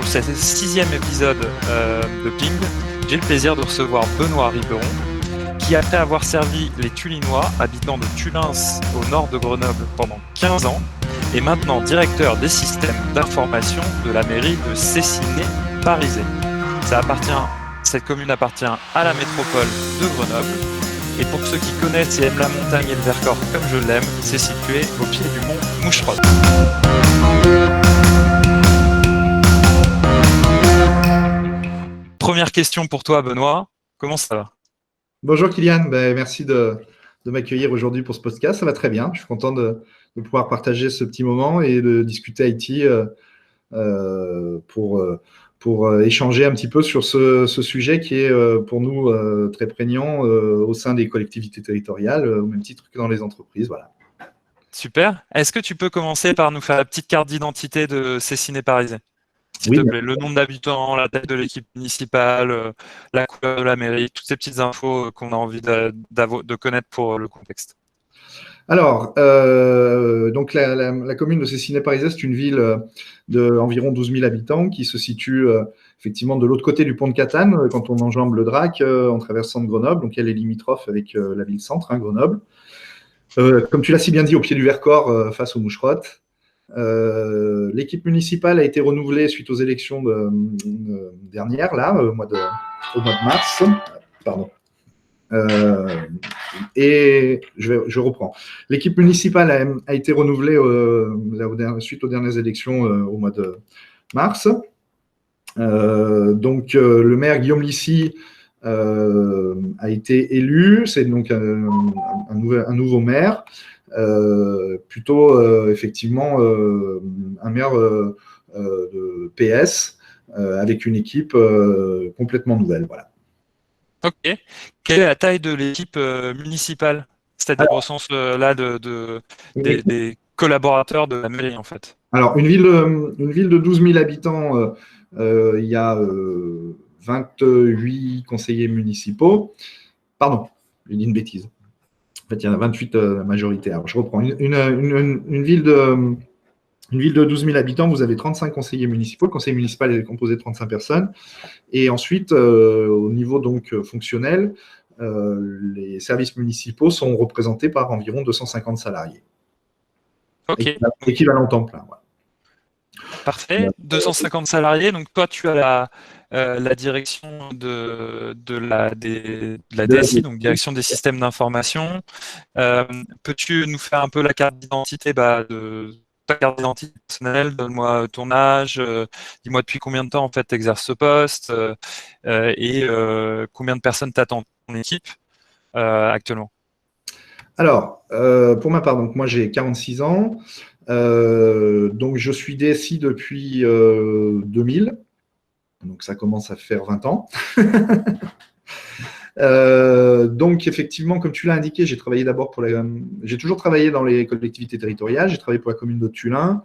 ce 6e épisode de Ping, j'ai le plaisir de recevoir Benoît Riberon, qui après avoir servi les Tulinois, habitants de Tulins au nord de Grenoble pendant 15 ans, est maintenant directeur des systèmes d'information de la mairie de Cessiné-Parizet. Cette commune appartient à la métropole de Grenoble. Et pour ceux qui connaissent et aiment la montagne et le Vercors comme je l'aime, c'est situé au pied du mont Moucherotte. Première question pour toi, Benoît. Comment ça va? Bonjour Kylian, merci de m'accueillir aujourd'hui pour ce podcast. Ça va très bien. Je suis content de pouvoir partager ce petit moment et de discuter IT pour échanger un petit peu sur ce sujet qui est pour nous très prégnant au sein des collectivités territoriales, au même titre que dans les entreprises. Voilà. Super. Est-ce que tu peux commencer par nous faire la petite carte d'identité de Cessiné-Parizet, s'il te plaît? Le nombre d'habitants, la taille de l'équipe municipale, la couleur de la mairie, toutes ces petites infos qu'on a envie de connaître pour le contexte. Alors, donc la commune de Cessiné-Parizet, c'est une ville d'environ 12 000 habitants qui se situe effectivement de l'autre côté du pont de Catane, quand on enjambe le Drac en traversant de Grenoble. Donc, elle est limitrophe avec la ville-centre, Grenoble. Comme tu l'as si bien dit, au pied du Vercors, face aux Moucherottes. L'équipe municipale a été renouvelée suite aux élections dernières, là, au mois de mars. Pardon. Et je reprends. L'équipe municipale a été renouvelée suite aux dernières élections au mois de mars. Donc, le maire Guillaume Lissy a été élu. C'est donc un nouveau maire. Plutôt effectivement un maire de PS avec une équipe complètement nouvelle. Voilà. Ok. Quelle est la taille de l'équipe municipale? C'est-à-dire au sens là des collaborateurs de la mairie, en fait. Alors, une ville de 12 000 habitants, il y a 28 conseillers municipaux. Pardon, j'ai dit une bêtise. En fait, il y en a 28 majoritaires. Je reprends. Une ville de 12 000 habitants, vous avez 35 conseillers municipaux. Le conseil municipal est composé de 35 personnes. Et ensuite, au niveau donc fonctionnel, les services municipaux sont représentés par environ 250 salariés. Ok. Équivalent temps plein. Voilà. Parfait. 250 salariés. Donc toi, tu as la direction de la DSI, donc direction des systèmes d'information. Peux-tu nous faire un peu la carte d'identité de ta carte d'identité personnelle? Donne-moi ton âge, dis-moi depuis combien de temps en fait tu exerces ce poste et combien de personnes t'attendent dans ton équipe actuellement. Alors, pour ma part, donc moi j'ai 46 ans. Donc, je suis DSI depuis 2000. Donc, ça commence à faire 20 ans. Donc, effectivement, comme tu l'as indiqué, j'ai toujours travaillé dans les collectivités territoriales. J'ai travaillé pour la commune de Tulins,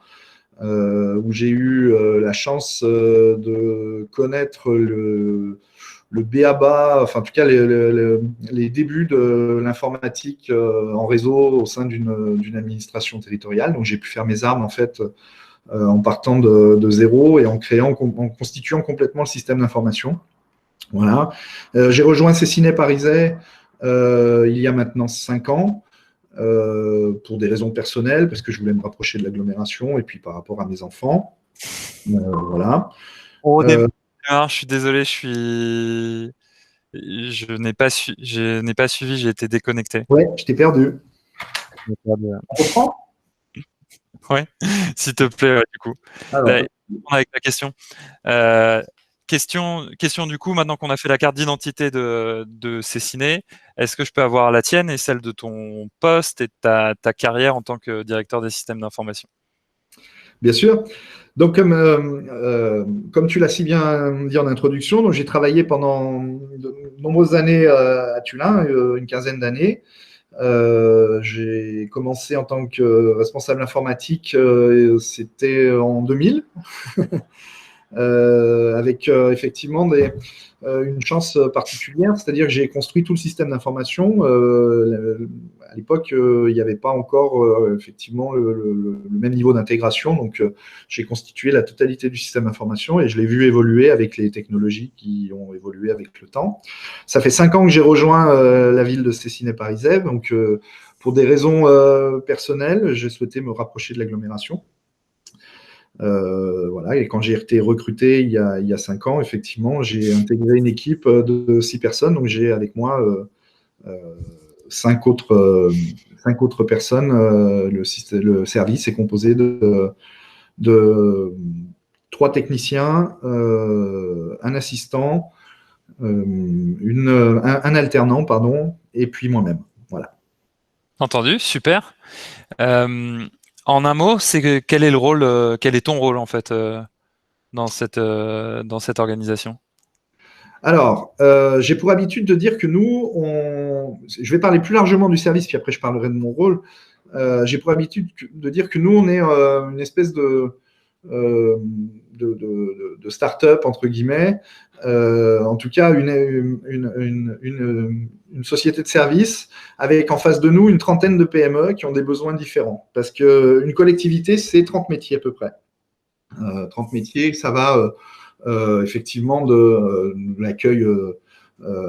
où j'ai eu la chance de connaître le b.a.-ba, enfin en tout cas les débuts de l'informatique en réseau au sein d'une administration territoriale. Donc j'ai pu faire mes armes en fait en partant de zéro et en constituant complètement le système d'information. Voilà. J'ai rejoint Cessiné-Parizet il y a maintenant 5 ans. Pour des raisons personnelles, parce que je voulais me rapprocher de l'agglomération et puis par rapport à mes enfants. Voilà. Je suis désolé, je n'ai pas suivi, j'ai été déconnecté. Ouais, je t'ai perdu. On reprend ? Ouais, s'il te plaît, du coup. Alors, avec la question. Question du coup, maintenant qu'on a fait la carte d'identité de Cessiné, est-ce que je peux avoir la tienne et celle de ton poste et de ta carrière en tant que directeur des systèmes d'information? Bien sûr. Donc, comme tu l'as si bien dit en introduction, donc j'ai travaillé pendant de nombreuses années à Tulins, une quinzaine d'années. J'ai commencé en tant que responsable informatique, c'était en 2000. Avec effectivement une chance particulière, c'est-à-dire que j'ai construit tout le système d'information. À l'époque, il n'y avait pas encore effectivement le même niveau d'intégration. Donc, j'ai constitué la totalité du système d'information et je l'ai vu évoluer avec les technologies qui ont évolué avec le temps. Ça fait 5 ans que j'ai rejoint la ville de Stécinay-Parisèvre. Donc, pour des raisons personnelles, j'ai souhaité me rapprocher de l'agglomération. Voilà. Et quand j'ai été recruté il y a 5 ans, effectivement, j'ai intégré une équipe de 6 personnes. Donc, j'ai avec moi 5 autres personnes. Le service est composé de 3 techniciens, un assistant, un alternant, pardon, et puis moi-même. Voilà. Entendu, super. En un mot, quel est le rôle, quel est ton rôle en fait dans cette organisation? Alors, j'ai pour habitude de dire que nous, je vais parler plus largement du service, puis après je parlerai de mon rôle. J'ai pour habitude de dire que nous, on est une espèce de start-up, entre guillemets, en tout cas une société de service avec en face de nous une trentaine de PME qui ont des besoins différents. Parce qu'une collectivité, c'est 30 métiers à peu près. 30 métiers, ça va effectivement de l'accueil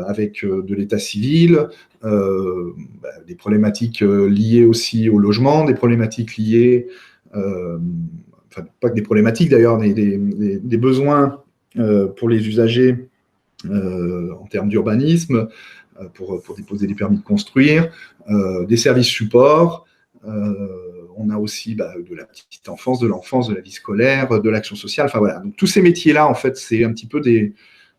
avec de l'état civil, des problématiques liées aussi au logement, des problématiques liées enfin, pas que des problématiques d'ailleurs, des besoins pour les usagers en termes d'urbanisme, pour déposer des permis de construire, des services supports. On a aussi de la petite enfance, de l'enfance, de la vie scolaire, de l'action sociale. Enfin voilà. Donc tous ces métiers-là, en fait, c'est un petit peu des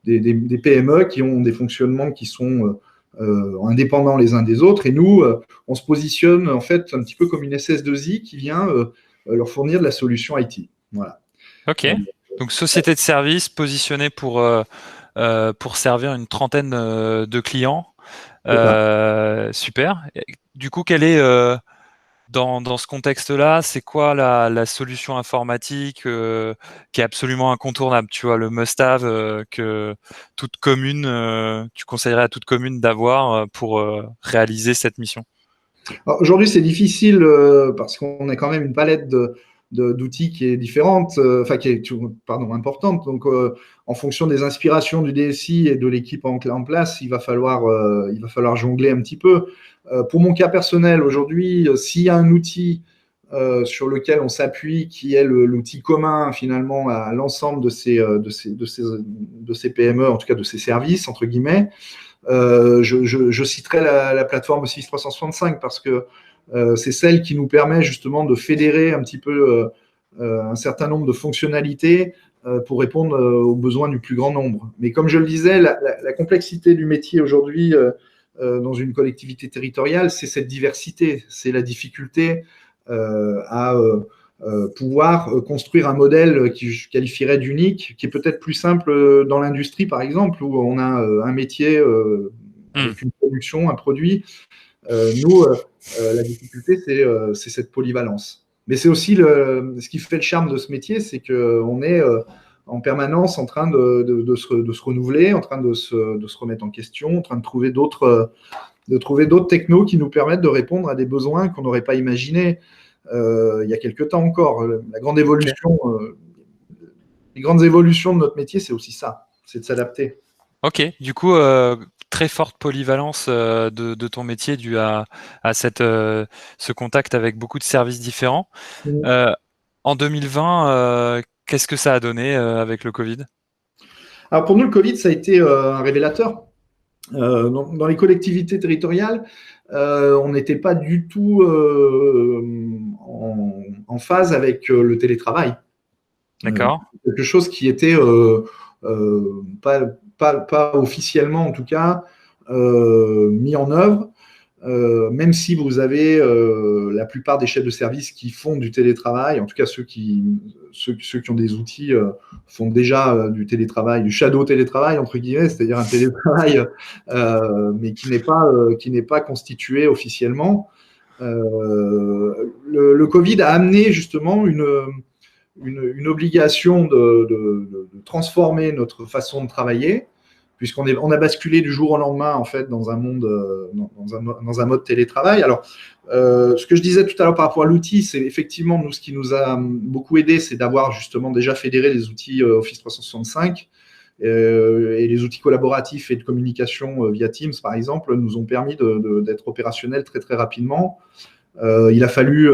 PME qui ont des fonctionnements qui sont indépendants les uns des autres. Et nous, on se positionne en fait un petit peu comme une SS2I qui vient leur fournir de la solution IT. Voilà. Ok. Donc société de service positionnée pour servir une trentaine de clients. Super. Du coup, quel est dans ce contexte-là, c'est quoi la solution informatique qui est absolument incontournable, tu vois, le must-have que toute commune, tu conseillerais à toute commune d'avoir pour réaliser cette mission? Aujourd'hui, c'est difficile parce qu'on a quand même une palette d'outils qui est différente, enfin qui est importante. Donc, en fonction des inspirations du DSI et de l'équipe en place, il va falloir jongler un petit peu. Pour mon cas personnel, aujourd'hui, s'il y a un outil sur lequel on s'appuie, qui est l'outil commun finalement à l'ensemble de ces PME, en tout cas de ces services entre guillemets, je citerai la plateforme Office 365 parce que c'est celle qui nous permet justement de fédérer un petit peu un certain nombre de fonctionnalités pour répondre aux besoins du plus grand nombre. Mais comme je le disais, la complexité du métier aujourd'hui dans une collectivité territoriale, c'est cette diversité, c'est la difficulté à pouvoir construire un modèle qui je qualifierais d'unique, qui est peut-être plus simple dans l'industrie, par exemple, où on a un métier avec une production, un produit. Nous, la difficulté, c'est cette polyvalence. Mais c'est aussi ce qui fait le charme de ce métier, c'est qu'on est en permanence en train de se renouveler, en train de se remettre en question, en train de trouver d'autres technos qui nous permettent de répondre à des besoins qu'on n'aurait pas imaginés il y a quelques temps encore. Les grandes évolutions de notre métier, c'est aussi ça, c'est de s'adapter. Ok, du coup, très forte polyvalence de ton métier dû à ce contact avec beaucoup de services différents. En 2020, qu'est-ce que ça a donné avec le Covid? Alors pour nous, le Covid, ça a été un révélateur. Dans les collectivités territoriales, on n'était pas du tout en phase avec le télétravail. D'accord. Quelque chose qui était pas officiellement, en tout cas, mis en œuvre. Même si vous avez la plupart des chefs de service qui font du télétravail, en tout cas ceux qui ont des outils font déjà du télétravail, du shadow télétravail entre guillemets, c'est-à-dire un télétravail mais qui n'est pas constitué officiellement. Le Covid a amené justement une obligation de transformer notre façon de travailler on a basculé du jour au lendemain en fait dans un monde, dans un mode télétravail. Alors, ce que je disais tout à l'heure par rapport à l'outil, c'est effectivement nous ce qui nous a beaucoup aidé, c'est d'avoir justement déjà fédéré les outils Office 365 et les outils collaboratifs et de communication via Teams par exemple nous ont permis d'être opérationnels très très rapidement. Il a fallu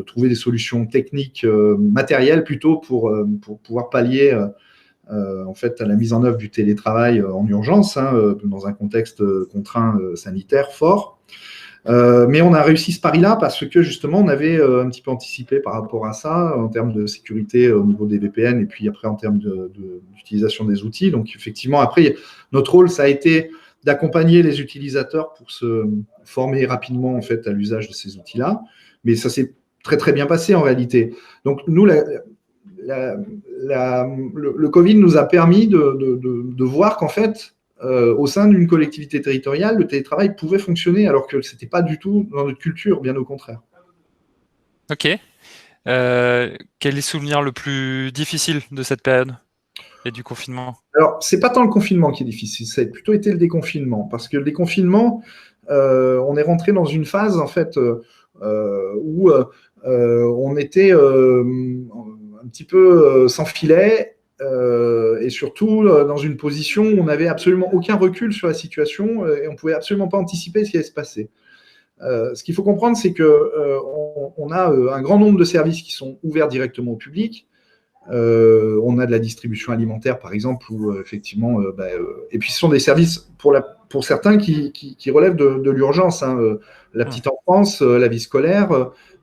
trouver des solutions techniques, matérielles plutôt pour pouvoir pallier en fait à la mise en œuvre du télétravail en urgence, dans un contexte contraint sanitaire fort. Mais on a réussi ce pari-là parce que justement on avait un petit peu anticipé par rapport à ça en termes de sécurité au niveau des VPN et puis après en termes d'utilisation des outils. Donc effectivement après notre rôle ça a été d'accompagner les utilisateurs pour se former rapidement en fait à l'usage de ces outils-là. Mais ça s'est très très bien passé en réalité. Donc nous le Covid nous a permis de voir qu'en fait au sein d'une collectivité territoriale, le télétravail pouvait fonctionner alors que ce n'était pas du tout dans notre culture, bien au contraire. Ok. Quel est le souvenir le plus difficile de cette période et du confinement? Alors, c'est pas tant le confinement qui est difficile, ça a plutôt été le déconfinement. Parce que le déconfinement, on est rentré dans une phase, en fait, où on était un petit peu sans filet. Et surtout dans une position où on n'avait absolument aucun recul sur la situation et on ne pouvait absolument pas anticiper ce qui allait se passer. Ce qu'il faut comprendre, c'est qu'on a un grand nombre de services qui sont ouverts directement au public. On a de la distribution alimentaire, par exemple, où effectivement, et puis ce sont des services pour certains qui relèvent de l'urgence. La petite enfance, la vie scolaire,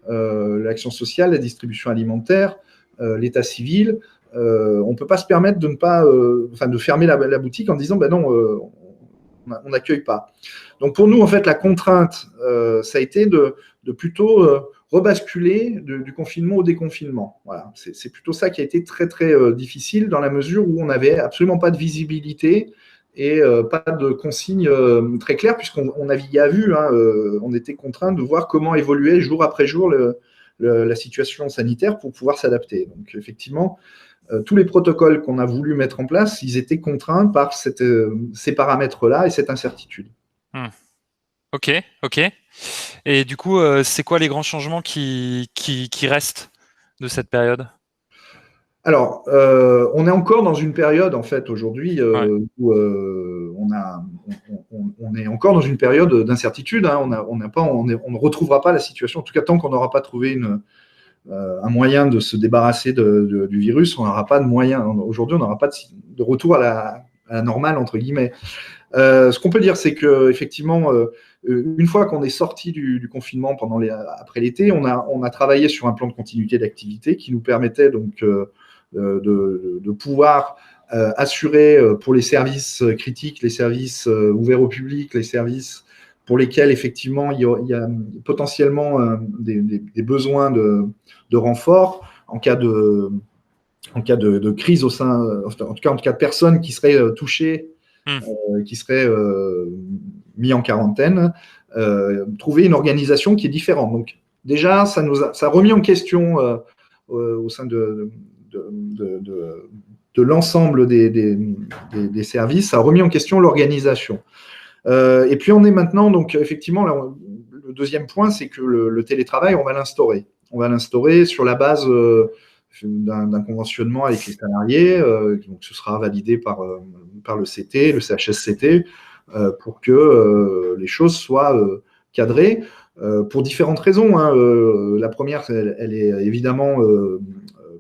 l'action sociale, la distribution alimentaire, l'état civil. On ne peut pas se permettre de fermer la boutique en disant non, on n'accueille pas. Donc pour nous, en fait, la contrainte, ça a été de plutôt rebasculer du confinement au déconfinement. Voilà. C'est plutôt ça qui a été très très difficile dans la mesure où on n'avait absolument pas de visibilité et pas de consignes très claires puisqu'on naviguait à vue. On était contraint de voir comment évoluait jour après jour la situation sanitaire pour pouvoir s'adapter. Donc effectivement, tous les protocoles qu'on a voulu mettre en place, ils étaient contraints par ces paramètres-là et cette incertitude. Ok. Et du coup, c'est quoi les grands changements qui restent de cette période? Alors, on est encore dans une période, en fait, aujourd'hui, où on est encore dans une période d'incertitude. On ne retrouvera pas la situation, en tout cas tant qu'on n'aura pas trouvé un moyen de se débarrasser du virus, on n'aura pas de moyen. Aujourd'hui, on n'aura pas de retour à la normale, entre guillemets. Ce qu'on peut dire, c'est qu'effectivement, une fois qu'on est sorti du confinement après l'été, on a travaillé sur un plan de continuité d'activité qui nous permettait donc de pouvoir assurer pour les services critiques, les services ouverts au public, les services pour lesquels effectivement il y a potentiellement des besoins de renfort en cas de crise au sein, en tout cas de personnes qui seraient touchées, qui seraient mis en quarantaine, trouver une organisation qui est différente. Donc déjà, ça a remis en question au sein de l'ensemble des services, ça a remis en question l'organisation. Et puis on est maintenant, donc effectivement, là, le deuxième point, c'est que le télétravail, on va l'instaurer. On va l'instaurer sur la base d'un conventionnement avec les salariés, donc ce sera validé par le CT, le CHSCT, pour que les choses soient cadrées pour différentes raisons. La première, elle est évidemment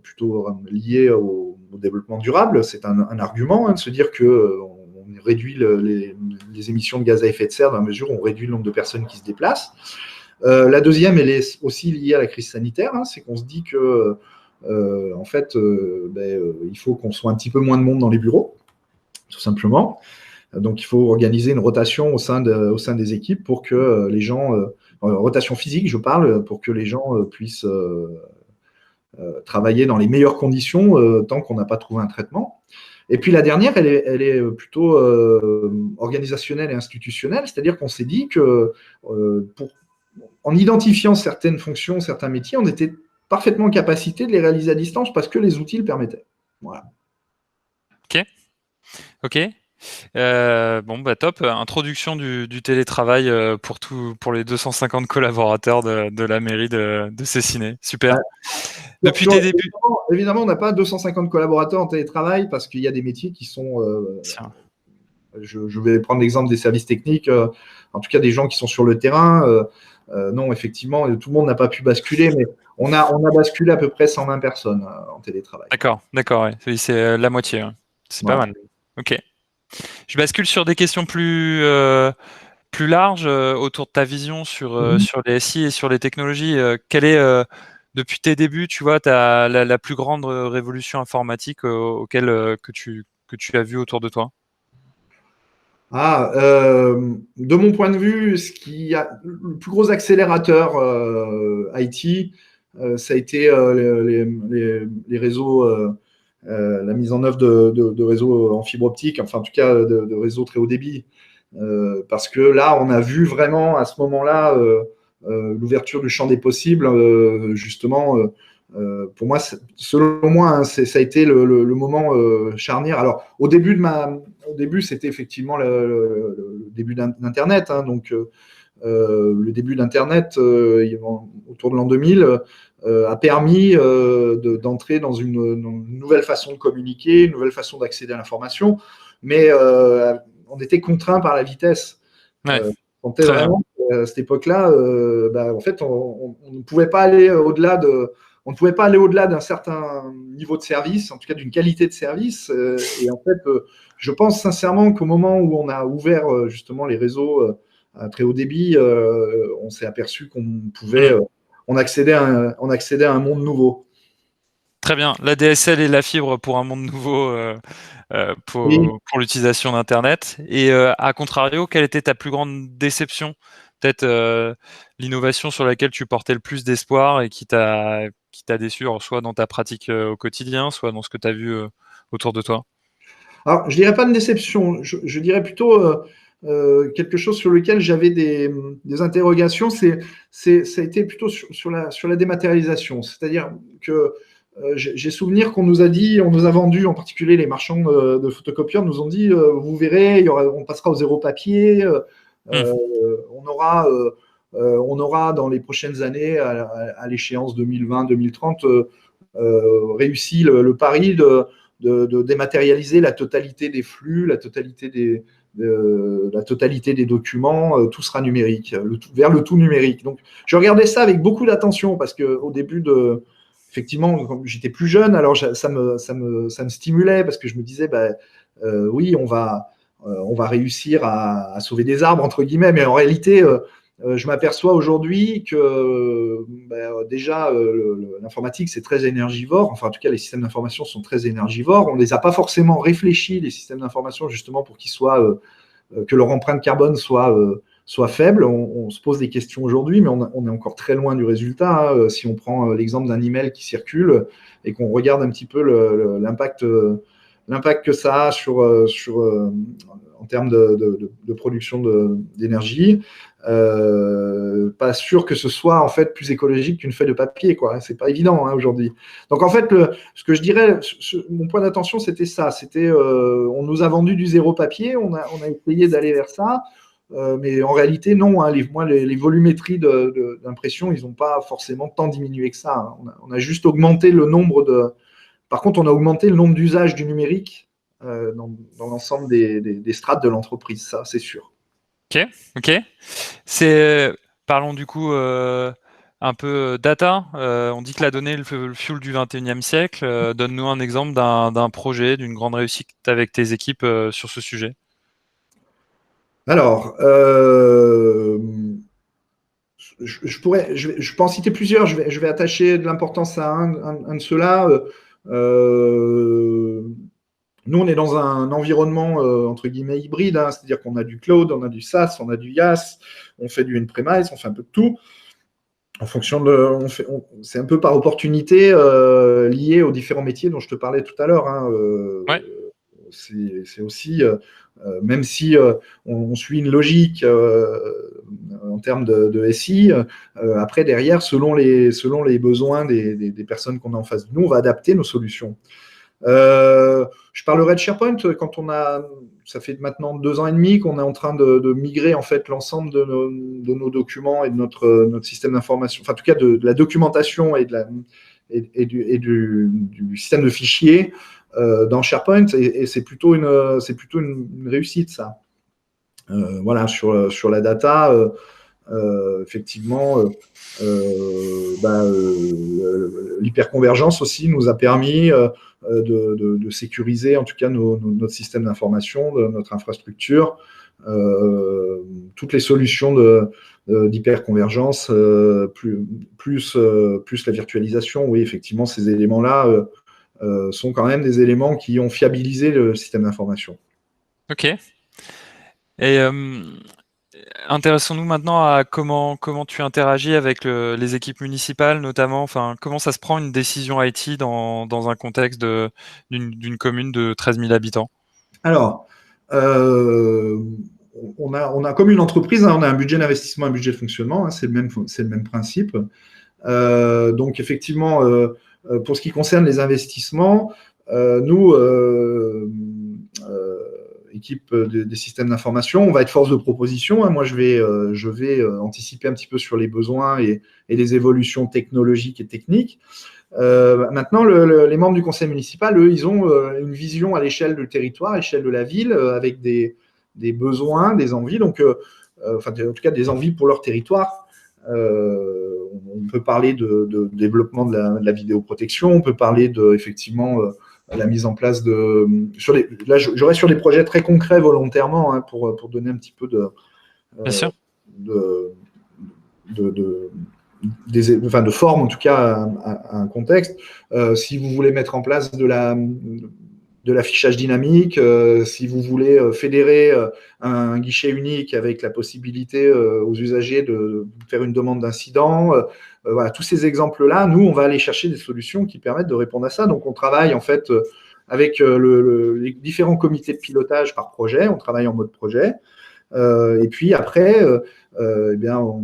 plutôt liée au développement durable. C'est un argument de se dire qu'on réduit les émissions de gaz à effet de serre dans la mesure où on réduit le nombre de personnes qui se déplacent. La deuxième, elle est aussi liée à la crise sanitaire. C'est qu'on se dit que en fait, il faut qu'on soit un petit peu moins de monde dans les bureaux, tout simplement. Donc, il faut organiser une rotation au sein des équipes pour que les gens, rotation physique, je parle, pour que les gens puissent travailler dans les meilleures conditions tant qu'on n'a pas trouvé un traitement. Et puis la dernière, elle est plutôt organisationnelle et institutionnelle, c'est-à-dire qu'on s'est dit que en identifiant certaines fonctions, certains métiers, on était parfaitement en capacité de les réaliser à distance parce que les outils le permettaient. Voilà. Ok. Bon, bah top. Introduction du télétravail pour les 250 collaborateurs de la mairie de Cessiné. Super. Ouais. Depuis tes débuts. Évidemment, on n'a pas 250 collaborateurs en télétravail parce qu'il y a des métiers qui sont. Tiens. Je vais prendre l'exemple des services techniques, en tout cas des gens qui sont sur le terrain. Non, effectivement, tout le monde n'a pas pu basculer, mais on a basculé à peu près 120 personnes en télétravail. D'accord, ouais. Oui, c'est la moitié. Hein. C'est pas Voilà. mal. Ok. Je bascule sur des questions plus larges autour de ta vision sur les SI et sur les technologies. Quelle est, depuis tes débuts, tu vois, la plus grande révolution informatique auquel que tu as vu autour de toi? De mon point de vue, ce qui a le plus gros accélérateur IT, ça a été les réseaux, la mise en œuvre de réseaux en fibre optique, enfin en tout cas de réseaux très haut débit. Parce que là, on a vu vraiment à ce moment-là l'ouverture du champ des possibles, justement. Pour moi, selon moi, hein, ça a été le moment charnière. Alors, au début, c'était effectivement le début d'Internet. Hein, donc, le début d'Internet, autour de l'an 2000, a permis d'entrer dans une nouvelle façon de communiquer, une nouvelle façon d'accéder à l'information. Mais on était contraint par la vitesse. Ouais, On sentait très bien. vraiment qu'à cette époque-là, en fait, on ne pouvait pas aller au-delà on ne pouvait pas aller au-delà d'un certain niveau de service, en tout cas d'une qualité de service. Et en fait, je pense sincèrement qu'au moment où on a ouvert justement les réseaux à très haut débit, on s'est aperçu qu'on pouvait, Mm. on accédait à un monde nouveau. Très bien. La DSL et la fibre pour un monde nouveau Oui. pour l'utilisation d'Internet. Et à contrario, quelle était ta plus grande déception? Peut-être l'innovation sur laquelle tu portais le plus d'espoir et qui t'a déçu, alors, soit dans ta pratique au quotidien, soit dans ce que tu as vu autour de toi. Alors, je dirais pas une déception, je dirais plutôt quelque chose sur lequel j'avais des interrogations. Ça a été plutôt sur la dématérialisation. C'est-à-dire que j'ai souvenir qu'on nous a dit, on nous a vendu, en particulier les marchands de photocopieurs, nous ont dit, vous verrez, on passera au zéro papier, Mm. euh, on aura dans les prochaines années, à l'échéance 2020-2030, réussi le pari de dématérialiser la totalité des flux, la totalité des documents, tout sera numérique, vers le tout numérique. Donc, je regardais ça avec beaucoup d'attention parce qu'au début effectivement, quand j'étais plus jeune, alors ça me stimulait parce que je me disais, oui, on va réussir à sauver des arbres, entre guillemets, mais en réalité, je m'aperçois aujourd'hui que déjà, l'informatique, c'est très énergivore. Enfin, en tout cas, les systèmes d'information sont très énergivores. On ne les a pas forcément réfléchis, les systèmes d'information, justement, pour que leur empreinte carbone soit faible. On se pose des questions aujourd'hui, mais on est encore très loin du résultat. Hein. Si on prend l'exemple d'un email qui circule et qu'on regarde un petit peu l'impact que ça a en termes de production d'énergie, pas sûr que ce soit en fait plus écologique qu'une feuille de papier, quoi. C'est pas évident hein, aujourd'hui. Donc en fait, ce que je dirais, mon point d'attention, c'était ça. C'était, on nous a vendu du zéro papier, on a essayé d'aller vers ça, mais en réalité, non. Hein, les volumétries d'impression, ils n'ont pas forcément tant diminué que ça. Hein. On a juste augmenté le nombre de. Par contre, on a augmenté le nombre d'usages du numérique dans l'ensemble des strates de l'entreprise, ça, c'est sûr. Ok, ok. C'est, parlons du coup un peu data. On dit que la donnée est le fuel du 21e siècle. Donne-nous un exemple d'un projet, d'une grande réussite avec tes équipes sur ce sujet. Alors, je peux en citer plusieurs. Je vais attacher de l'importance à un de ceux-là. Nous, on est dans un environnement entre guillemets hybride, hein, c'est-à-dire qu'on a du cloud, on a du SaaS, on a du IaaS, on fait du on-premise, on fait un peu de tout. En fonction c'est un peu par opportunité lié aux différents métiers dont je te parlais tout à l'heure. Hein, Ouais. c'est aussi, même si on suit une logique en termes de SI, après derrière, selon les besoins des personnes qu'on a en face de nous, on va adapter nos solutions. Je parlerai de SharePoint quand ça fait maintenant 2 ans et demi qu'on est en train de migrer en fait l'ensemble de nos documents et de notre système d'information, enfin en tout cas de la documentation et du système de fichiers dans SharePoint, et c'est plutôt une réussite ça. Voilà, sur la data, effectivement, l'hyperconvergence aussi nous a permis de sécuriser en tout cas notre système d'information, notre infrastructure. Toutes les solutions d'hyperconvergence, plus la virtualisation, oui, effectivement, ces éléments-là sont quand même des éléments qui ont fiabilisé le système d'information. Ok. Et intéressons-nous maintenant à comment tu interagis avec les équipes municipales, notamment. Enfin, comment ça se prend une décision IT dans un contexte d'une commune de 13 000 habitants? Alors, on a comme une entreprise, hein, on a un budget d'investissement, un budget de fonctionnement, hein, c'est le même principe. Donc, effectivement, pour ce qui concerne les investissements, nous, équipe des systèmes d'information, on va être force de proposition, hein. Moi, je vais anticiper un petit peu sur les besoins et les évolutions technologiques et techniques. Maintenant, les membres du conseil municipal, eux, ils ont une vision à l'échelle du territoire, à l'échelle de la ville, avec des besoins, des envies, donc, enfin, en tout cas, des envies pour leur territoire. On peut parler de développement de la vidéoprotection, on peut parler effectivement, la mise en place là, j'aurais sur des projets très concrets volontairement, hein, pour donner un petit peu Bien sûr. de forme, en tout cas, à un contexte. Si vous voulez mettre en place de l'affichage dynamique, si vous voulez fédérer un guichet unique avec la possibilité aux usagers de faire une demande d'incident, voilà, tous ces exemples-là, nous, on va aller chercher des solutions qui permettent de répondre à ça. Donc, on travaille en fait avec les différents comités de pilotage par projet, on travaille en mode projet. Et puis après, eh bien, on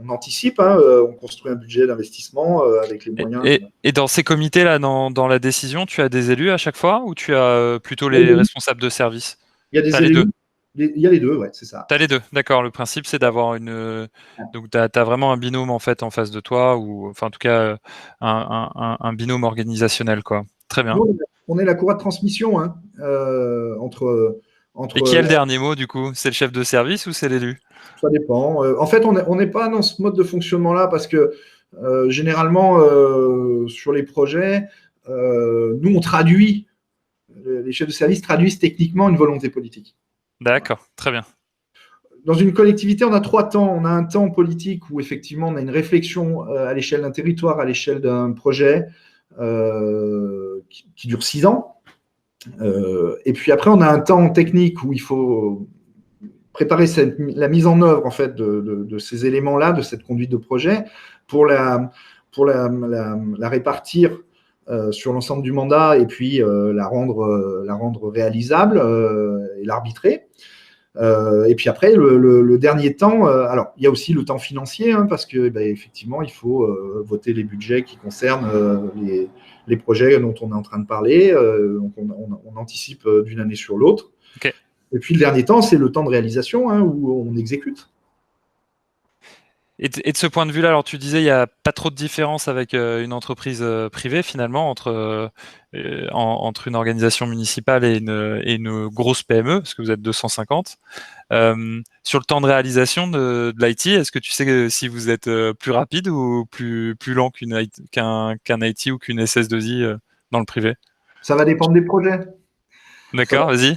anticipe, hein, on construit un budget d'investissement avec les moyens. Et dans ces comités-là, dans la décision, tu as des élus à chaque fois ou tu as plutôt les responsables de service? Il y a des T'as les élus. deux. Il y a les deux, ouais, c'est ça. Tu as les deux, d'accord. Le principe, c'est d'avoir donc, tu as vraiment un binôme en fait en face de toi, ou enfin, en tout cas, un binôme organisationnel, quoi. Très bien. Nous, on est la courroie de transmission, hein, entre. Et qui a le dernier mot, du coup? C'est le chef de service ou c'est l'élu? Ça dépend. En fait, on n'est pas dans ce mode de fonctionnement-là parce que généralement, sur les projets, nous, on traduit, les chefs de service traduisent techniquement une volonté politique. D'accord, très bien. Dans une collectivité, on a 3 temps. On a un temps politique où effectivement, on a une réflexion à l'échelle d'un territoire, à l'échelle d'un projet qui dure 6 ans. Et puis après, on a un temps technique où il faut préparer la mise en œuvre en fait de ces éléments-là, de cette conduite de projet, pour la répartir sur l'ensemble du mandat et puis la rendre réalisable et l'arbitrer. Et puis après, le dernier temps, alors il y a aussi le temps financier, hein, parce que effectivement, il faut voter les budgets qui concernent les projets dont on est en train de parler. Donc on anticipe d'une année sur l'autre. Okay. Et puis le dernier temps, c'est le temps de réalisation, hein, où on exécute. Et de ce point de vue-là, alors tu disais il n'y a pas trop de différence avec une entreprise privée finalement entre une organisation municipale et une grosse PME, parce que vous êtes 250. Sur le temps de réalisation de l'IT, est-ce que tu sais si vous êtes plus rapide ou plus lent qu'un IT ou qu'une SS2I dans le privé? Ça va dépendre des projets. D'accord, vas-y.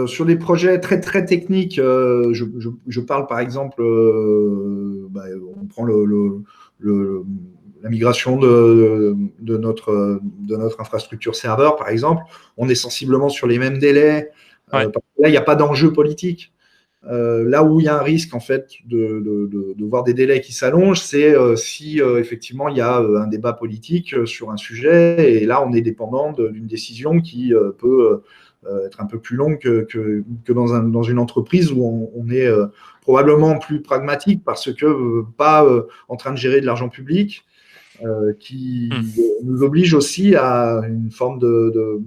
Sur des projets très très techniques, je parle par exemple, on prend la migration de notre infrastructure serveur par exemple, on est sensiblement sur les mêmes délais. Ouais. Parce que là, il n'y a pas d'enjeu politique. Là où il y a un risque en fait de voir des délais qui s'allongent, c'est si effectivement il y a un débat politique sur un sujet, et là on est dépendant d'une décision qui peut être un peu plus longue que dans une entreprise où on est probablement plus pragmatique parce que pas en train de gérer de l'argent public. qui nous oblige aussi à une forme de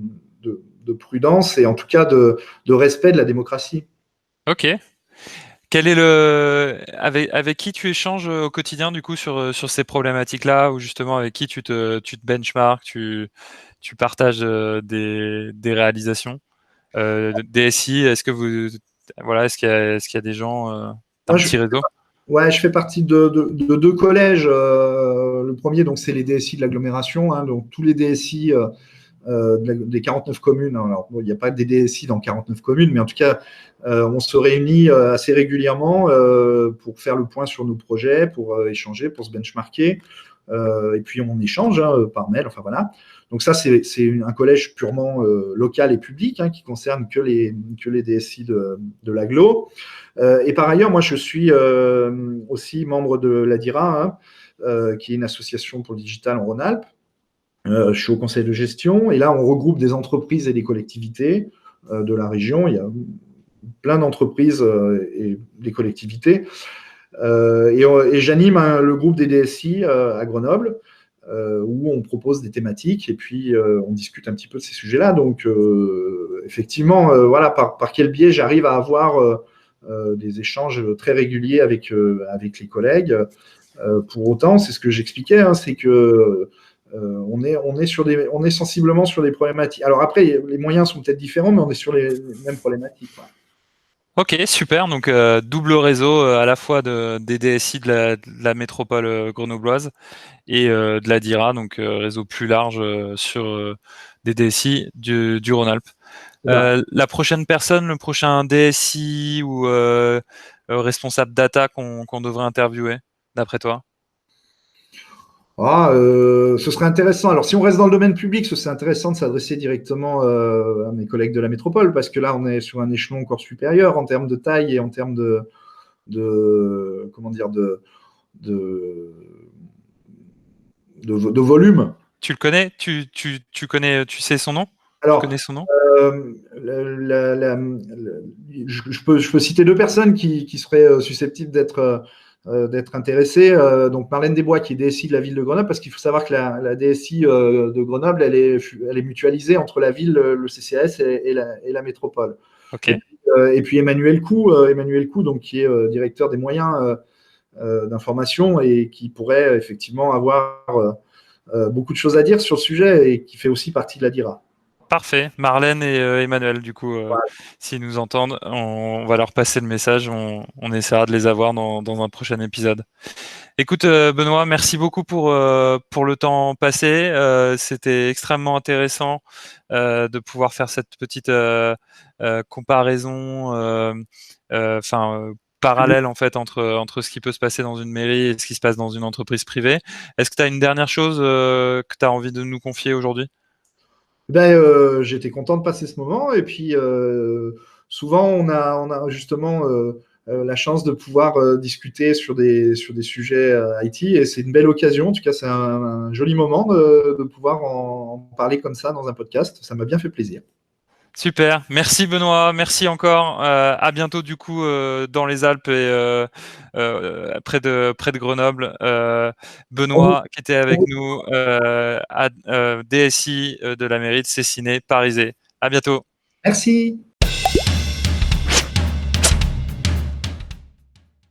prudence et en tout cas de respect de la démocratie. Ok. Quel est avec qui tu échanges au quotidien du coup sur ces problématiques-là ou justement avec qui tu te benchmarks, tu partages des réalisations DSI, est-ce qu'il y a des gens, Moi, un petit réseau? ouais, je fais partie de deux collèges. Le premier, donc, c'est les DSI de l'agglomération, hein, donc tous les DSI des 49 communes. Alors, bon, il n'y a pas des DSI dans 49 communes, mais en tout cas, on se réunit assez régulièrement pour faire le point sur nos projets, pour échanger, pour se benchmarker. Et puis, on échange par mail. Enfin, voilà. Donc, ça, c'est un collège purement local et public hein, qui concerne que les DSI de l'agglo. Et par ailleurs, moi, je suis aussi membre de l'ADIRA, hein, qui est une association pour le digital en Rhône-Alpes. Je suis au conseil de gestion et là, on regroupe des entreprises et des collectivités de la région. Il y a plein d'entreprises et des collectivités. Et j'anime le groupe des DSI à Grenoble où on propose des thématiques et puis on discute un petit peu de ces sujets-là. Donc, effectivement, voilà, par quel biais j'arrive à avoir des échanges très réguliers avec les collègues. Pour autant, c'est ce que j'expliquais, hein, c'est que on est sensiblement sur des problématiques. Alors après, les moyens sont peut-être différents, mais on est sur les mêmes problématiques. Quoi. Ok, super. Donc double réseau à la fois des DSI de la métropole grenobloise et de la DIRA, donc réseau plus large sur des DSI du Rhône-Alpes. Voilà. La prochaine personne, le prochain DSI ou responsable data qu'on devrait interviewer, d'après toi? Ce serait intéressant. Alors, si on reste dans le domaine public, ce serait intéressant de s'adresser directement à mes collègues de la métropole, parce que là, on est sur un échelon encore supérieur en termes de taille et en termes comment dire, de volume. Tu le connais? Tu connais, tu sais son nom? Tu Alors, connais son nom? je peux citer deux personnes qui seraient susceptibles d'être intéressées. Donc, Marlène Desbois, qui est DSI de la ville de Grenoble, parce qu'il faut savoir que la DSI de Grenoble, elle est mutualisée entre la ville, le CCAS et la métropole. Ok. Et puis Emmanuel Coup, donc, qui est directeur des moyens d'information et qui pourrait effectivement avoir beaucoup de choses à dire sur le sujet et qui fait aussi partie de la DIRA. Parfait. Marlène et Emmanuel, du coup, Voilà. s'ils nous entendent, on va leur passer le message. On essaiera de les avoir dans un prochain épisode. Écoute, Benoît, merci beaucoup pour le temps passé. C'était extrêmement intéressant de pouvoir faire cette petite comparaison, parallèle en fait entre ce qui peut se passer dans une mairie et ce qui se passe dans une entreprise privée. Est-ce que tu as une dernière chose que tu as envie de nous confier aujourd'hui? J'étais content de passer ce moment. Et puis, souvent, on a justement la chance de pouvoir discuter sur des sujets IT. Et c'est une belle occasion. En tout cas, c'est un joli moment de pouvoir en parler comme ça dans un podcast. Ça m'a bien fait plaisir. Super, merci Benoît, merci encore. À bientôt du coup dans les Alpes et près de Grenoble. On vous- Benoît qui était on avec vous- nous, DSI de la mairie de Cessiné, Parisé. À bientôt. Merci.